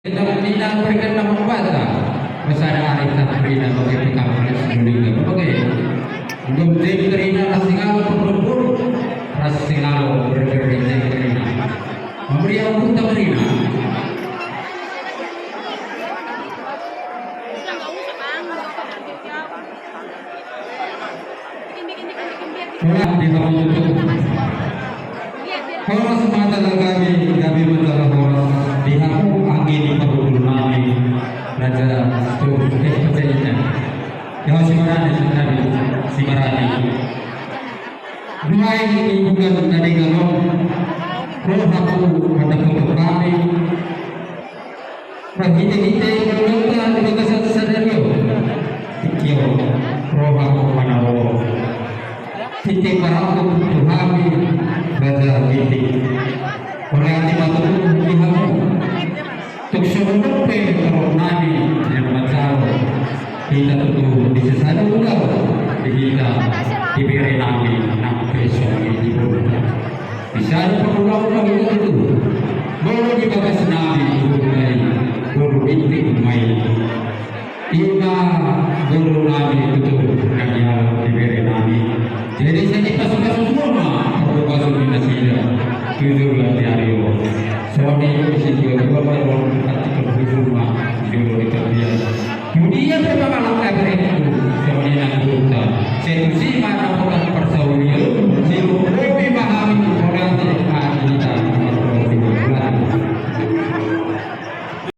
Kita berikan nama baca Masada Arita Karina bagi PKPS Indonesia berbagai untuk Jim Karina Rasingalo Perbur Rasingalo berbagai Jim Karina memberi Punta Karina pulang di kamu tutup kalau semata kami mendapat dihaku angin di kabul nami raja tu kejadian yang simarani dua ini bukan tadi kalau roh aku pada foto kami perhiti-hiti kalau di bagian sadario tikio roh aku pada roh titik paraku kami raja titik oleh hati batu dihaku tuk sebelum kalau nabi yang macam kita tentu disesat juga kita diberi nabi nak besok ini bisa berulang-ulang itu baru dibakas nabi guru intik main kita guru nabi itu yang diberi nabi jadi saya kita semua perlu kita tidak jujur